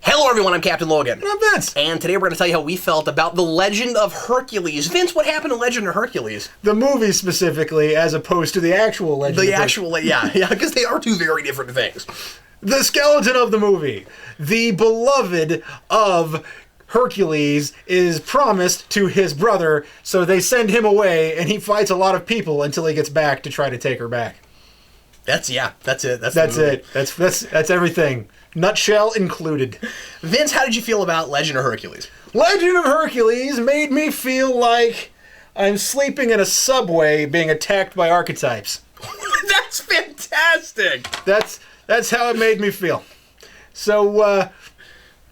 Hello everyone, I'm Captain Logan. I'm Vince. And today we're going to tell you how we felt about The Legend of Hercules. Vince, what happened to Legend of Hercules? The movie specifically, as opposed to the actual Legend of Hercules. Yeah, because they are two very different things. The skeleton of the movie, the beloved of Hercules, is promised to his brother, so they send him away, and he fights a lot of people until he gets back to try to take her back. That's it. That's it. That's everything. Nutshell included. Vince, how did you feel about Legend of Hercules? Legend of Hercules made me feel like I'm sleeping in a subway being attacked by archetypes. That's fantastic! That's how it made me feel. So,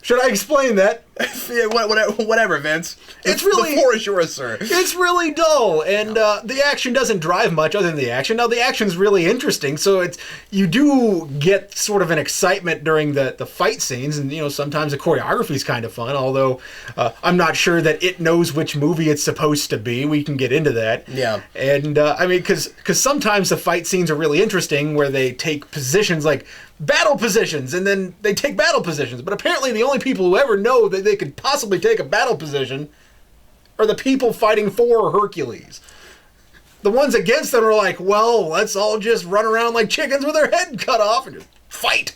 should I explain that? Yeah, whatever, Vince. The floor is yours, sir. It's really dull, and the action doesn't drive much other than the action. Now, the action's really interesting, so you do get sort of an excitement during the fight scenes, and, sometimes the choreography's kind of fun, although I'm not sure that it knows which movie it's supposed to be. We can get into that. Yeah. And, because sometimes the fight scenes are really interesting, where they take positions like battle positions, and then they take battle positions, but apparently the only people who ever know that they could possibly take a battle position are the people fighting for Hercules. The ones against them are like, well, let's all just run around like chickens with our head cut off and just fight.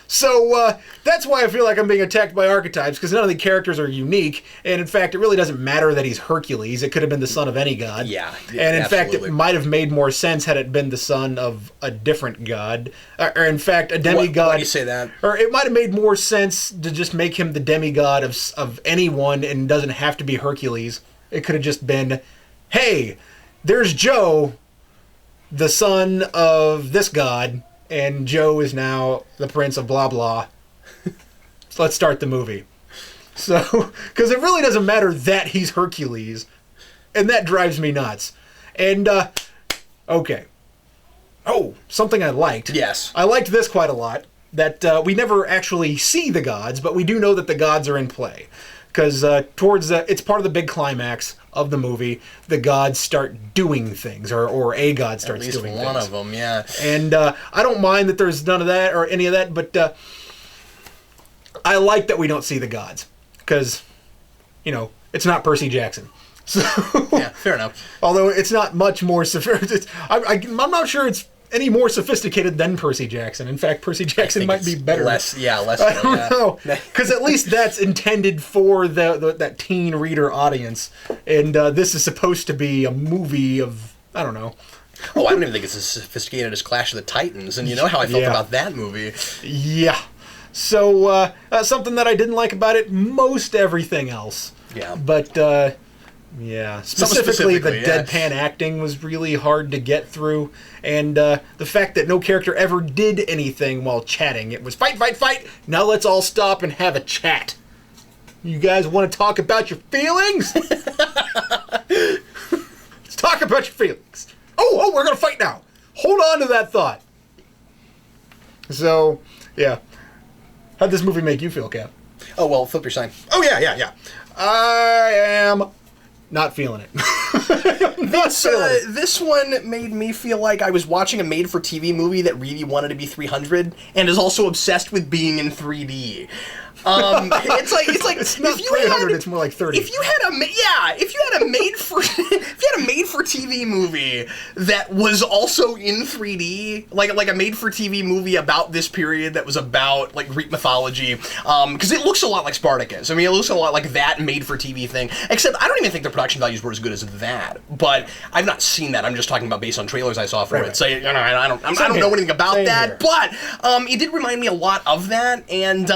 So that's why I feel like I'm being attacked by archetypes, because none of the characters are unique, and in fact, it really doesn't matter that he's Hercules. It could have been the son of any god. Yeah, and in fact, absolutely. it might have made more sense had it been the son of a different god, or in fact, a demigod. Why do you say that? Or it might have made more sense to just make him the demigod of anyone, and doesn't have to be Hercules. It could have just been, hey, there's Joe, the son of this god, and Joe is now the prince of blah blah. So let's start the movie. So, because it really doesn't matter that he's Hercules, and that drives me nuts. And, okay. Oh, something I liked. Yes. I liked this quite a lot, that we never actually see the gods, but we do know that the gods are in play. Because it's part of the big climax of the movie, the gods start doing things, or a god starts doing things. At least one of them, yeah. And I don't mind that there's none of that, or any of that, but I like that we don't see the gods. Because, it's not Percy Jackson. So, yeah, fair enough. Although it's not much more sophisticated. I'm not sure it's any more sophisticated than Percy Jackson. In fact, Percy Jackson might be better. Less. I don't know, because at least that's intended for that teen reader audience, and this is supposed to be a movie of, I don't know. Oh, I don't even think it's as sophisticated as Clash of the Titans, and you know how I felt about that movie. Yeah. So something that I didn't like about it, most everything else. Yeah. But yeah, specifically the deadpan acting was really hard to get through, and the fact that no character ever did anything while chatting. It was fight, fight, fight, now let's all stop and have a chat. You guys want to talk about your feelings? Let's talk about your feelings. Oh, we're going to fight now. Hold on to that thought. So, yeah. How'd this movie make you feel, Cap? Oh, well, flip your sign. Oh, yeah. I am not feeling it. This one made me feel like I was watching a made-for-TV movie that really wanted to be 300 and is also obsessed with being in 3D. It's like it's if not you 300, had, it's more like 30. If you had a made for TV movie that was also in 3D, like a made for TV movie about this period that was about like Greek mythology, because it looks a lot like Spartacus. I mean, it looks a lot like that made for TV thing. Except I don't even think the production values were as good as that. But I've not seen that. I'm just talking about based on trailers I saw for it. So I don't know anything about that. But it did remind me a lot of that, and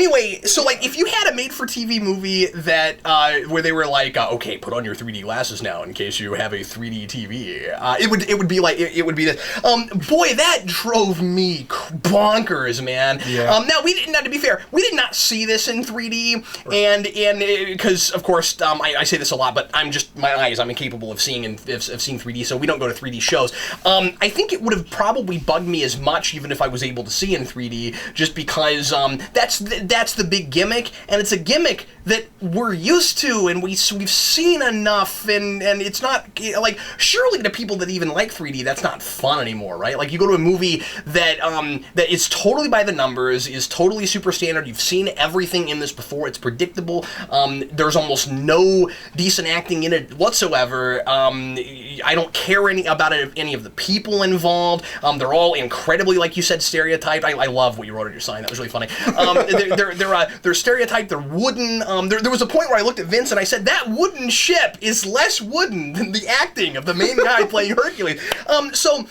anyway, so like if you had a made-for-TV movie that where they were like, okay, put on your 3D glasses now in case you have a 3D TV, it would be like it would be this. Boy, that drove me bonkers, man. Yeah. Now to be fair, we did not see this in 3D, and because of course I say this a lot, but I'm incapable of seeing 3D, so we don't go to 3D shows. I think it would have probably bugged me as much even if I was able to see in 3D, just because that's the big gimmick, and it's a gimmick that we're used to and we've seen enough, and it's not like, surely to people that even like 3D, that's not fun anymore, right? Like you go to a movie that is totally by the numbers, is totally super standard. You've seen everything in this before. It's predictable. There's almost no decent acting in it whatsoever. I don't care about any of the people involved. They're all incredibly, like you said, stereotyped. I love what you wrote on your sign. That was really funny. They're stereotyped. They're wooden. There was a point where I looked at Vince and I said, that wooden ship is less wooden than the acting of the main guy playing Hercules. The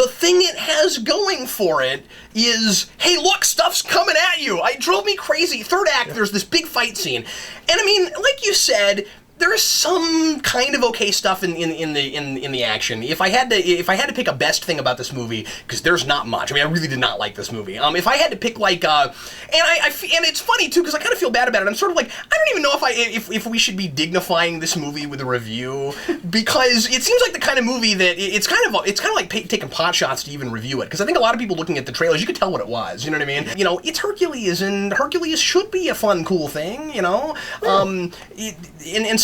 thing it has going for it is, hey, look, stuff's coming at you. It drove me crazy. Third act, there's this big fight scene, and I mean, like you said, there's some kind of okay stuff in the action. If I had to pick a best thing about this movie, because there's not much. I mean, I really did not like this movie. If I had to pick and it's funny too, because I kind of feel bad about it. I'm sort of like, I don't even know if we should be dignifying this movie with a review, because it seems like the kind of movie that it's kind of like taking pot shots to even review it. Because I think a lot of people looking at the trailers, you could tell what it was. You know what I mean? You know, it's Hercules, and Hercules should be a fun, cool thing. You know,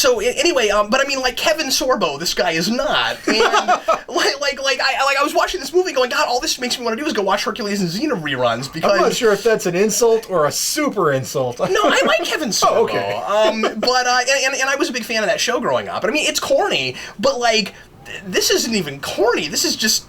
So anyway, but I mean, like Kevin Sorbo, this guy is not. And I was watching this movie, going, God, all this makes me want to do is go watch Hercules and Xena reruns. Because I'm not sure if that's an insult or a super insult. No, I like Kevin Sorbo. Oh, okay. But I was a big fan of that show growing up. And I mean, it's corny, but like, this isn't even corny. This is just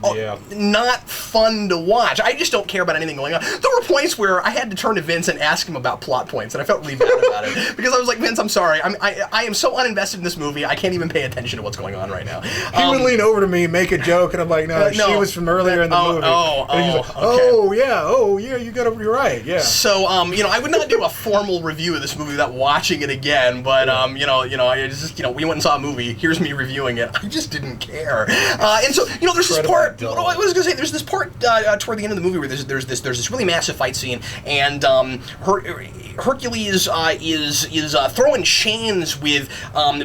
not fun to watch. I just don't care about anything going on. There were points where I had to turn to Vince and ask him about plot points, and I felt really bad about it, because I was like, Vince, I'm sorry, I am so uninvested in this movie, I can't even pay attention to what's going on right now. He would lean over to me, make a joke, and I'm like, no, she was from earlier in the movie. You're right, yeah. So, I would not do a formal review of this movie without watching it again, but, I just, we went and saw a movie, here's me reviewing it, I just didn't care. And so, there's this part. I was gonna say, there's this part toward the end of the movie where there's this really massive fight scene, and Hercules is throwing chains with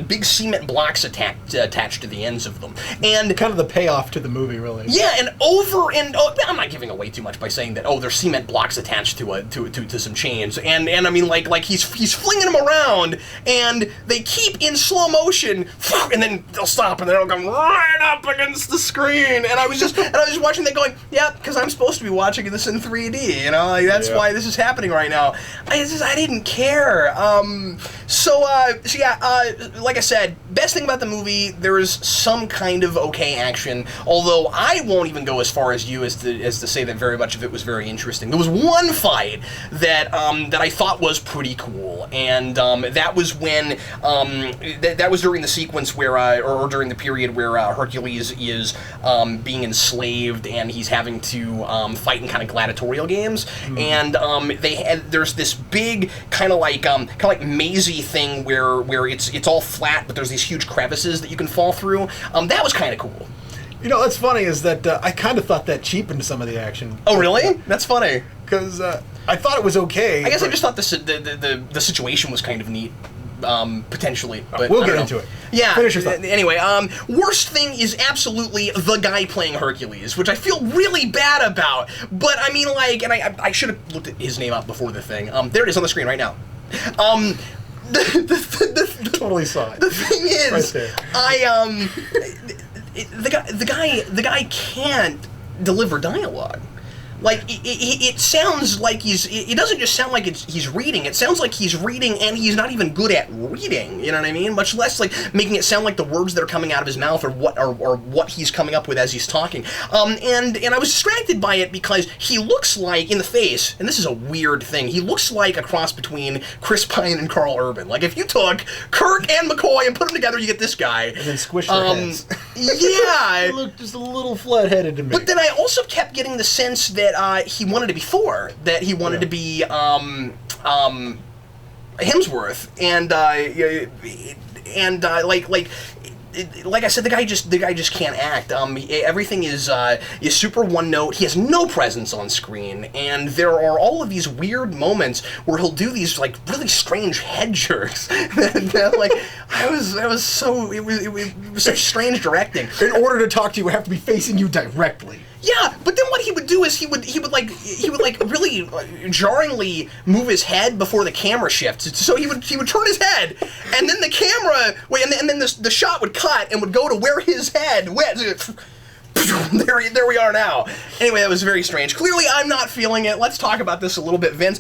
big cement blocks attached to the ends of them, and kind of the payoff to the movie, really. Yeah, and I'm not giving away too much by saying that. Oh, there's cement blocks attached to some chains, and I mean, like he's flinging them around, and they keep in slow motion, and then they'll stop, and they'll come right up against the screen, and I was just watching that going, yeah, because I'm supposed to be watching this in 3D, that's why this is happening right now. I didn't care. Like I said, best thing about the movie, there is some kind of okay action, although I won't even go as far as you as to say that very much of it was very interesting. There was one fight that I thought was pretty cool, and that was when that was during the sequence where or during the period where Hercules is being enslaved, and he's having to fight in kind of gladiatorial games, and there's this big kind of like mazy thing where it's all flat, but there's these huge crevices that you can fall through. That was kind of cool. What's funny is that I kind of thought that cheapened some of the action. Oh, really? That's funny. Because I thought it was okay. I guess I just thought the situation was kind of neat. Potentially, but we'll get into it. Yeah. Finish your thought. Anyway, worst thing is absolutely the guy playing Hercules, which I feel really bad about. But I mean, like, and I should have looked at his name up before the thing. There it is on the screen right now. Totally saw it. The thing is, right there. the guy can't deliver dialogue. Like, it sounds like it doesn't just sound like he's reading, it sounds like he's reading and he's not even good at reading, you know what I mean? Much less, like, making it sound like the words that are coming out of his mouth or what he's coming up with as he's talking. And I was distracted by it because he looks like, in the face, and this is a weird thing, he looks like a cross between Chris Pine and Carl Urban. Like, if you took Kirk and McCoy and put them together, you get this guy. And then squish their heads. Yeah. He looked just a little flat-headed to me. But then I also kept getting the sense that he wanted to be Thor, that he wanted to be Hemsworth, like I said, the guy just can't act. Everything is super one note. He has no presence on screen, and there are all of these weird moments where he'll do these like really strange head jerks. Like it was such strange directing. In order to talk to you, I have to be facing you directly. Yeah, but then what he would do is he would really jarringly move his head before the camera shifts. So he would turn his head, and then the camera and then the shot would cut and would go to where his head went. There we are now. Anyway, that was very strange. Clearly, I'm not feeling it. Let's talk about this a little bit, Vince.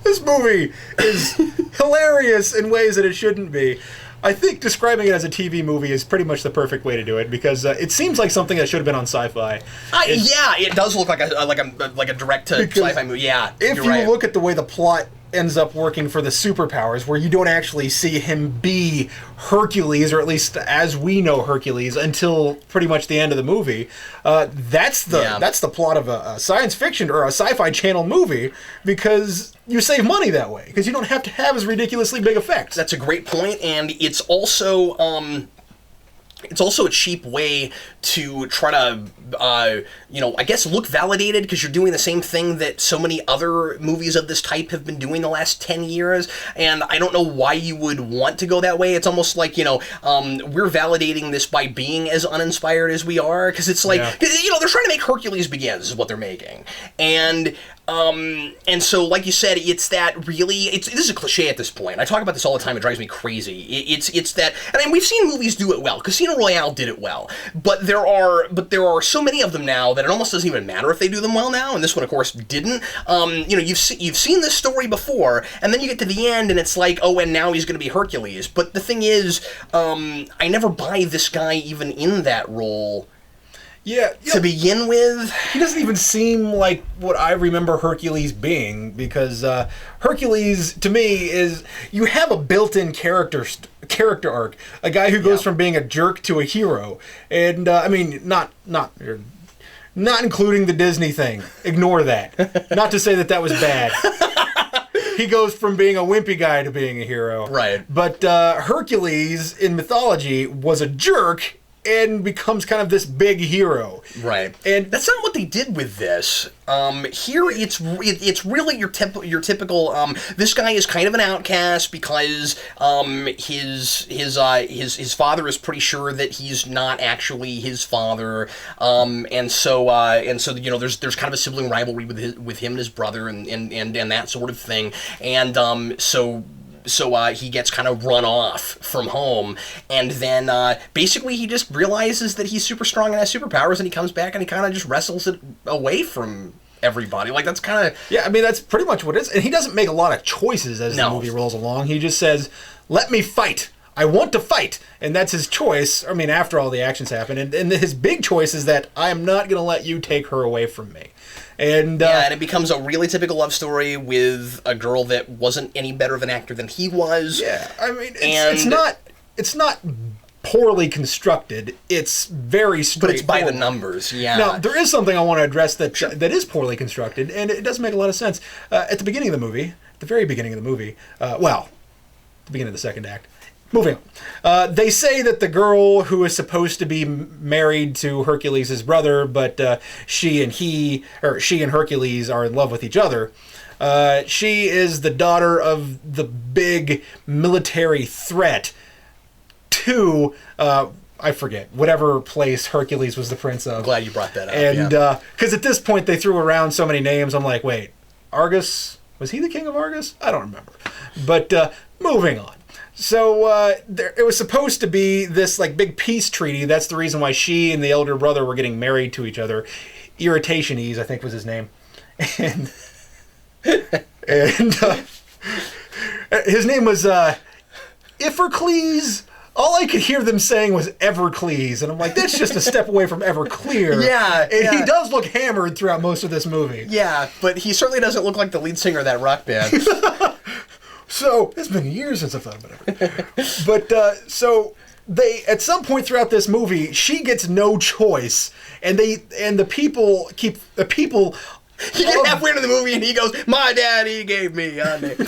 This movie is hilarious in ways that it shouldn't be. I think describing it as a TV movie is pretty much the perfect way to do it, because it seems like something that should have been on Sci-Fi. Yeah, it does look like a direct to Sci-Fi movie. Yeah, if you look at the way the plot ends up working for the superpowers, where you don't actually see him be Hercules, or at least as we know Hercules, until pretty much the end of the movie. That's the plot of a science fiction or a Sci-Fi Channel movie, because you save money that way, because you don't have to have as ridiculously big effects. That's a great point, and it's also a cheap way to try to, I guess look validated, because you're doing the same thing that so many other movies of this type have been doing the last 10 years, and I don't know why you would want to go that way. It's almost like, we're validating this by being as uninspired as we are, because it's like, they're trying to make Hercules Begins is what they're making, and so, like you said, it's that really, this is a cliche at this point. I talk about this all the time. It drives me crazy. It's that, and I mean, we've seen movies do it well. Casino Royale did it well, but there are so many of them now that it almost doesn't even matter if they do them well now. And this one, of course, didn't. You've seen this story before, and then you get to the end, and it's like, oh, and now he's going to be Hercules. But the thing is, I never buy this guy even in that role. Yeah, to begin with, he doesn't even seem like what I remember Hercules being, because Hercules, to me, is, you have a built-in character arc, a guy who goes from being a jerk to a hero, and I mean, not including the Disney thing. Ignore that. Not to say that was bad. He goes from being a wimpy guy to being a hero. Right. But Hercules in mythology was a jerk, and becomes kind of this big hero. Right. And that's not what they did with this. Here, it's really your typical. This guy is kind of an outcast because his father is pretty sure that he's not actually his father, and so there's kind of a sibling rivalry with him and his brother and that sort of thing, and so he gets kind of run off from home, and then basically he just realizes that he's super strong and has superpowers, and he comes back and he kind of just wrestles it away from everybody. Like, that's kind of... Yeah, I mean, that's pretty much what it is. And he doesn't make a lot of choices as the movie rolls along. He just says, let me fight. I want to fight. And that's his choice. I mean, after all the actions happen. And his big choice is that I am not going to let you take her away from me. And and it becomes a really typical love story with a girl that wasn't any better of an actor than he was. Yeah, I mean, it's not poorly constructed. It's very straightforward. But it's by the numbers, yeah. Now, there is something I want to address that is poorly constructed, and it doesn't make a lot of sense. At the beginning of the movie, the very beginning of the movie, the beginning of the second act, moving on. They say that the girl who is supposed to be married to Hercules' brother, but she and Hercules are in love with each other. She is the daughter of the big military threat to, I forget, whatever place Hercules was the prince of. I'm glad you brought that up. And because at this point they threw around so many names, I'm like, wait, Argus? Was he the king of Argus? I don't remember. But moving on. So it was supposed to be this like big peace treaty. That's the reason why she and the elder brother were getting married to each other. Irritationes, I think, was his name, and his name was Iphicles. All I could hear them saying was Everclees, and I'm like, that's just a step away from Everclear. Yeah, and he does look hammered throughout most of this movie. Yeah, but he certainly doesn't look like the lead singer of that rock band. So it's been years since I've thought about it. But so they, at some point throughout this movie, she gets no choice, and the people keep the people. You get halfway into the movie and he goes, "My daddy gave me a name."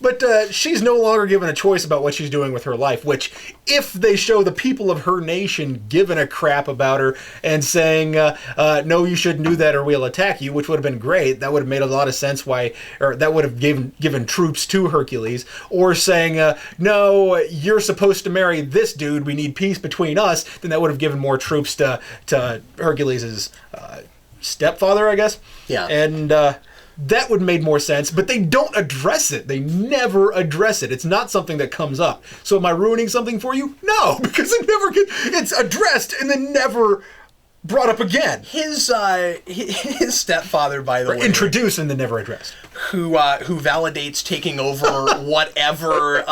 But she's no longer given a choice about what she's doing with her life, which, if they show the people of her nation giving a crap about her and saying, no, you shouldn't do that or we'll attack you, which would have been great. That would have made a lot of sense or that would have given troops to Hercules. Or saying, no, you're supposed to marry this dude, we need peace between us, then that would have given more troops to Hercules' stepfather, I guess. Yeah. And that would have made more sense, but they don't address it. They never address it. It's not something that comes up. So am I ruining something for you? No, because it's addressed and then never brought up again. His stepfather, by the way, introduced and then never addressed, who validates taking over whatever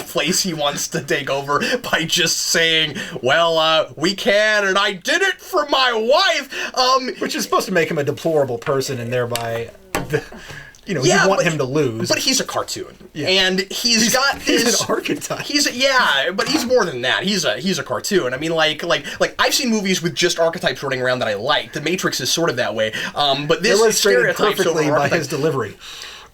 place he wants to take over by just saying, "Well, we can, and I did it for my wife," which is supposed to make him a deplorable person and thereby. You yeah, want him to lose. But he's a cartoon. Yeah. And he's got this... He's an archetype. But he's more than that. He's a cartoon. I mean, like I've seen movies with just archetypes running around that I like. The Matrix is sort of that way. But this is stereotypes perfectly by his delivery.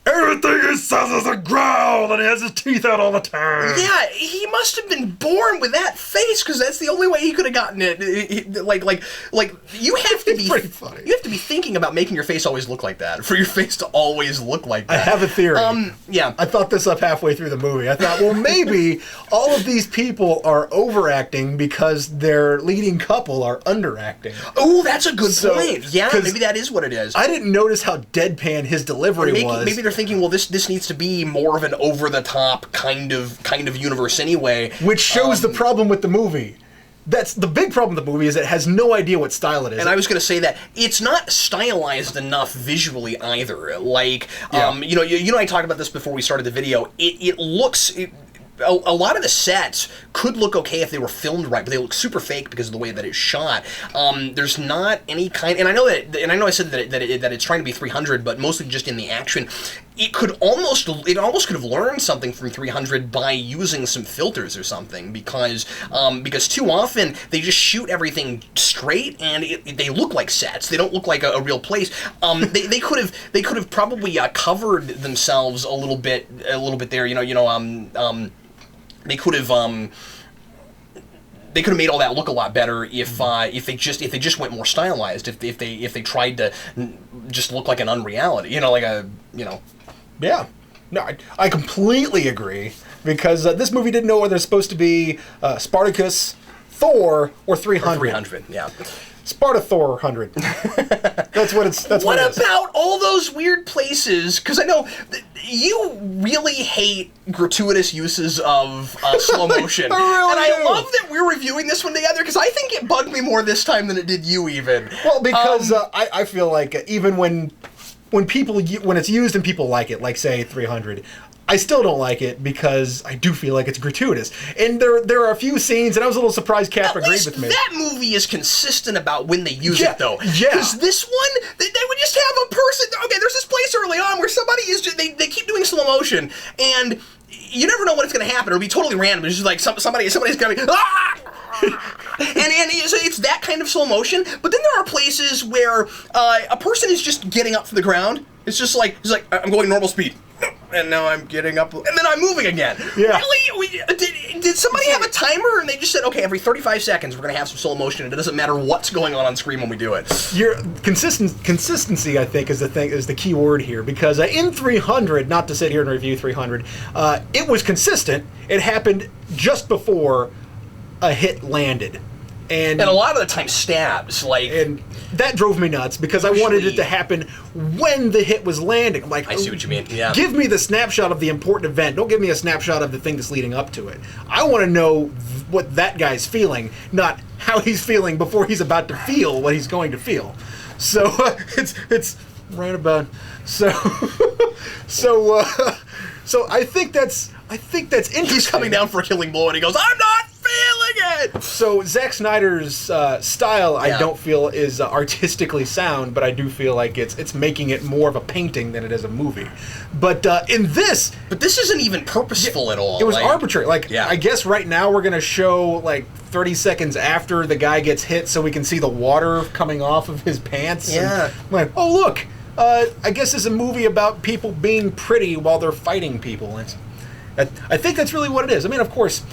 Everything he says is a growl, and he has his teeth out all the time. Yeah, he must have been born with that face, because that's the only way he could have gotten it. You have to be pretty funny. You have to be thinking about making your face always look like that, for your face to always look like that. I have a theory. Yeah. I thought this up halfway through the movie. I thought, well, maybe all of these people are overacting because their leading couple are underacting. Oh, that's a good point. Yeah, maybe that is what it is. I didn't notice how deadpan his delivery was. Maybe they're thinking, well, this needs to be more of an over-the-top kind of universe anyway. Which shows the problem with the movie. That's the big problem with the movie, is it has no idea what style it is. And I was going to say that it's not stylized enough visually either. Like, you and I talked about this before we started the video. It looks... A lot of the sets could look okay if they were filmed right, but they look super fake because of the way that it's shot. There's not any kind, and I know I said that it's trying to be 300, but mostly just in the action. It almost could have learned something from 300 by using some filters or something, because too often they just shoot everything straight and they look like sets. They don't look like a real place. They could have probably covered themselves a little bit there. They could have made all that look a lot better if they just went more stylized. If they tried to just look like an unreality, Yeah, no, I completely agree, because this movie didn't know whether it's supposed to be Spartacus, Thor, or 300. Or 300, yeah. Sparta Thor 100. That's what it's. That's what it is. What about all those weird places? Because I know you really hate gratuitous uses of slow motion. I love that we're reviewing this one together, because I think it bugged me more this time than it did you even. Well, because I feel like even when it's used and people like it, like say 300, I still don't like it because I do feel like it's gratuitous. And there are a few scenes, and I was a little surprised Cap agreed with me. That movie is consistent about when they use it, though. Yeah. Because this one, they would just have a person. Okay, there's this place early on where somebody is just, they keep doing slow motion, and you never know when it's going to happen. It'll be totally random. It's just like somebody's going to be, ah! and it's that kind of slow motion. But then there are places where a person is just getting up from the ground. It's just like, I'm going normal speed. And now I'm getting up, and then I'm moving again. Yeah. Really? Did somebody have a timer, and they just said, okay, every 35 seconds we're going to have some slow motion, and it doesn't matter what's going on screen when we do it? Your consistency, I think, is the key word here, because in 300, not to sit here and review 300, it was consistent. It happened just before a hit landed. And a lot of the time stabs, and that drove me nuts, because I wanted it to happen when the hit was landing. Like, I see what you mean. Yeah. Give me the snapshot of the important event. Don't give me a snapshot of the thing that's leading up to it. I want to know what that guy's feeling, not how he's feeling before he's about to feel what he's going to feel. So it's right about so I think that's interesting. He's coming down for a killing blow, and he goes, "I'm not feeling it. So Zack Snyder's style, I don't feel is artistically sound, but I do feel like it's making it more of a painting than it is a movie. But in this, this isn't even purposeful at all. It was arbitrary. Yeah. I guess right now we're gonna show 30 seconds after the guy gets hit, so we can see the water coming off of his pants. Yeah. And oh look, I guess it's a movie about people being pretty while they're fighting people. I think that's really what it is. I mean, of course,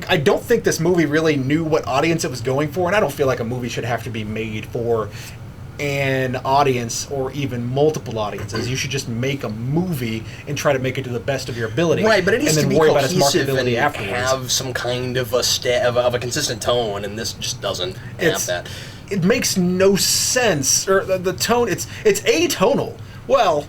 I don't think this movie really knew what audience it was going for, and I don't feel like a movie should have to be made for an audience or even multiple audiences. You should just make a movie and try to make it to the best of your ability. Right, but it needs and to then be worry about its cohesive marketability and afterwards. have some kind of a consistent tone, and this just doesn't have that. It makes no sense. Or the tone, it's atonal. Well,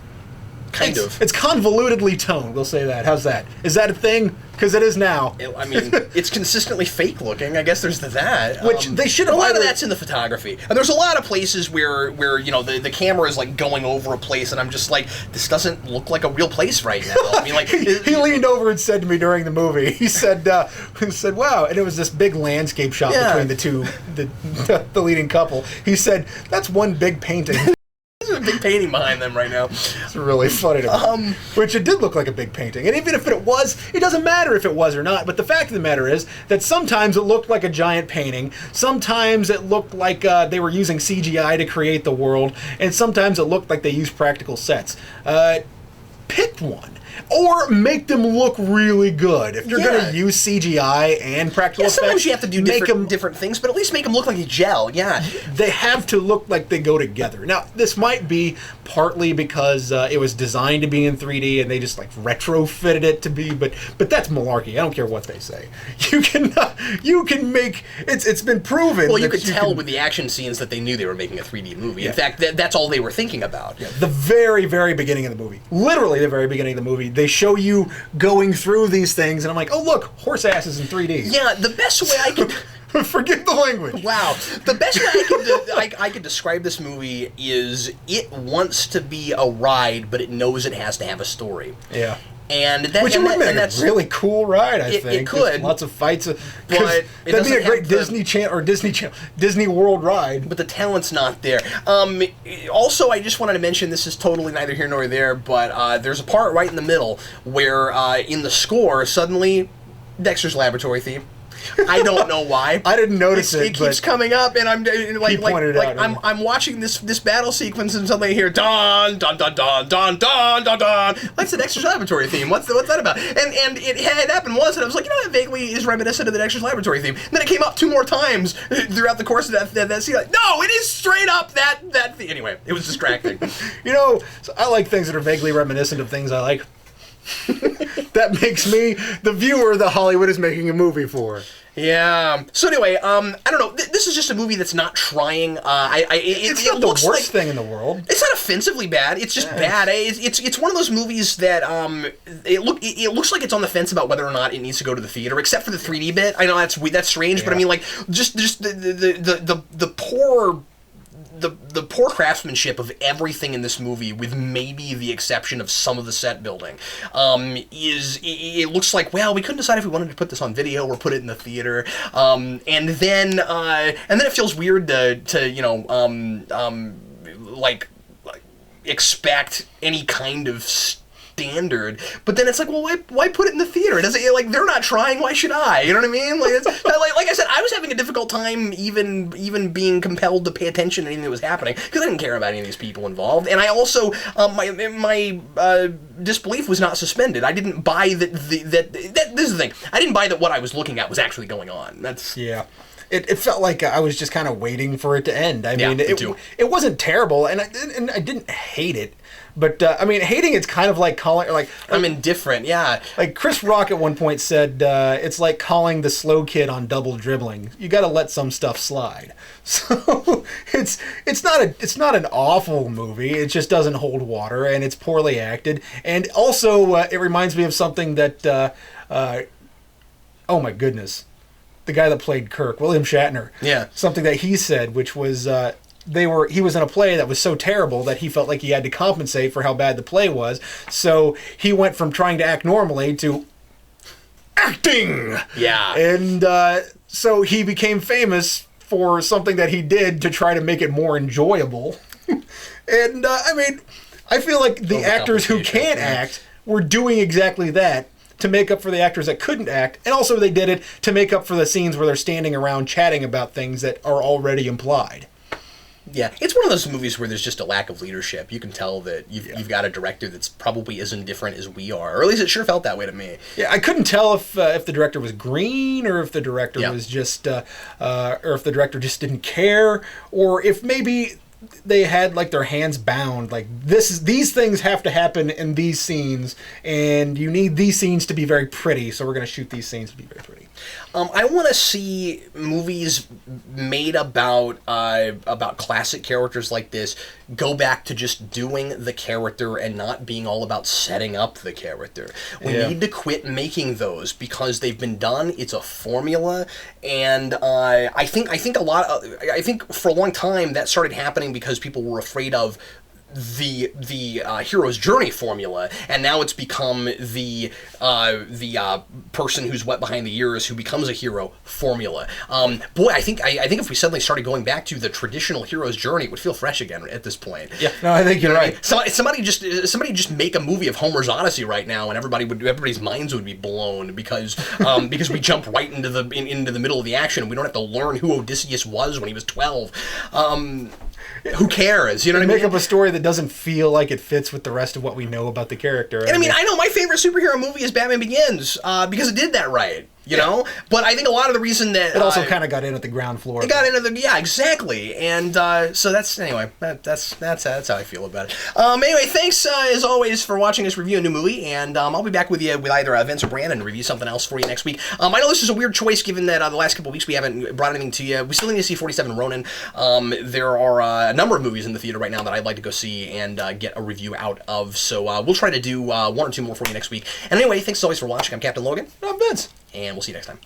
Kind of. It's convolutedly toned, we'll say that. How's that? Is that a thing? Because it is now. I mean, it's consistently fake looking. I guess there's that. Which they should have. A lot of that's in the photography, and there's a lot of places where the camera is going over a place, and I'm just like, this doesn't look like a real place right now. I mean, he leaned over and said to me during the movie, he said, "Wow," and it was this big landscape shot between the two, the leading couple. He said, "That's one big painting." There's a big painting behind them right now. It's really funny to me. Which it did look like a big painting. And even if it was, it doesn't matter if it was or not. But the fact of the matter is that sometimes it looked like a giant painting. Sometimes it looked like they were using CGI to create the world. And sometimes it looked like they used practical sets. Pick one. Or make them look really good. If you're going to use CGI and practical effects, sometimes you have to do different things, but at least make them look like a gel. Yeah, they have to look like they go together. Now, this might be partly because it was designed to be in 3D and they just retrofitted it to be, but that's malarkey. I don't care what they say. You can make it's been proven. Well, you could tell with the action scenes that they knew they were making a 3D movie. In fact, that's all they were thinking about. Yeah. The very, very beginning of the movie, literally the very beginning of the movie, they show you going through these things, and I'm like, oh look, horse asses in 3D. Yeah, the best way I could forget the language. Wow, the best way I could describe this movie is it wants to be a ride, but it knows it has to have a story. Yeah. And that, which would make a really cool ride, I think. It could. Lots of fights. But that'd be a great Disney World ride. But the talent's not there. Also, I just wanted to mention, this is totally neither here nor there, but there's a part right in the middle where in the score, suddenly, Dexter's Laboratory theme. I don't know why. I didn't notice it. It keeps coming up, and I'm I'm watching this battle sequence, and suddenly I hear dun dun dun dun dun dun dun dun. That's the Dexter's Laboratory theme. What's that about? And it had happened once, and I was like, that vaguely is reminiscent of the Dexter's Laboratory theme. And then it came up 2 more times throughout the course of that scene. No, it is straight up that theme. Anyway, it was distracting. So I like things that are vaguely reminiscent of things I like. That makes me the viewer that Hollywood is making a movie for. Yeah. So anyway, I don't know. This is just a movie that's not trying. It's not the worst thing in the world. It's not offensively bad. It's just bad. It's one of those movies that it looks like it's on the fence about whether or not it needs to go to the theater, except for the 3D bit. I know that's strange, but I mean, just the poor. The poor craftsmanship of everything in this movie, with maybe the exception of some of the set building, it looks like, well, we couldn't decide if we wanted to put this on video or put it in the theater, and then it feels weird to expect any kind of standard, but then it's like, well, why put it in the theater? It doesn't, they're not trying, why should I? You know what I mean? Like I said, I was having a difficult time even being compelled to pay attention to anything that was happening, because I didn't care about any of these people involved, and I also, my disbelief was not suspended. I didn't buy that this is the thing, I didn't buy that what I was looking at was actually going on. Yeah. It felt like I was just kind of waiting for it to end. I mean, it wasn't terrible, and I didn't hate it. But, hating it's kind of like calling... I'm indifferent, yeah. Like, Chris Rock at one point said, it's like calling the slow kid on double dribbling. You gotta let some stuff slide. So, it's not an awful movie. It just doesn't hold water, and it's poorly acted. And also, it reminds me of something that... oh, my goodness. The guy that played Kirk, William Shatner. Yeah. Something that he said, which was... he was in a play that was so terrible that he felt like he had to compensate for how bad the play was. So he went from trying to act normally to acting. Yeah. And so he became famous for something that he did to try to make it more enjoyable. And I mean, I feel like the actors who can't act were doing exactly that to make up for the actors that couldn't act, and also they did it to make up for the scenes where they're standing around chatting about things that are already implied. Yeah, it's one of those movies where there's just a lack of leadership. You can tell that you've got a director that's probably as indifferent as we are, or at least it sure felt that way to me. Yeah, I couldn't tell if the director was green, or if the director was just, or if the director just didn't care, or if maybe they had like their hands bound. Like these things have to happen in these scenes, and you need these scenes to be very pretty. So we're going to shoot these scenes to be very pretty. I want to see movies made about classic characters like this go back to just doing the character and not being all about setting up the character. We need to quit making those because they've been done. It's a formula, and I think for a long time that started happening because people were afraid of the hero's journey formula, and now it's become the person who's wet behind the ears who becomes a hero formula. Boy, I think if we suddenly started going back to the traditional hero's journey, it would feel fresh again at this point. Yeah, no, I think you're right. So somebody just make a movie of Homer's Odyssey right now, and everybody's minds would be blown because we jump right into the middle of the action, and we don't have to learn who Odysseus was when he was 12. Who cares? You know what I mean? Make up a story that doesn't feel like it fits with the rest of what we know about the character. And I mean, I know my favorite superhero movie is Batman Begins because it did that right. You know, but I think a lot of the reason that it also kind of got in at the ground floor. It got into exactly, and so that's how I feel about it. Anyway, thanks as always for watching us review a new movie, and I'll be back with you with either Vince or Brandon to review something else for you next week. I know this is a weird choice given that the last couple of weeks we haven't brought anything to you. We still need to see 47 Ronin. There are a number of movies in the theater right now that I'd like to go see and get a review out of. So we'll try to do one or two more for you next week. And anyway, thanks as always for watching. I'm Captain Logan. I'm Vince. And we'll see you next time.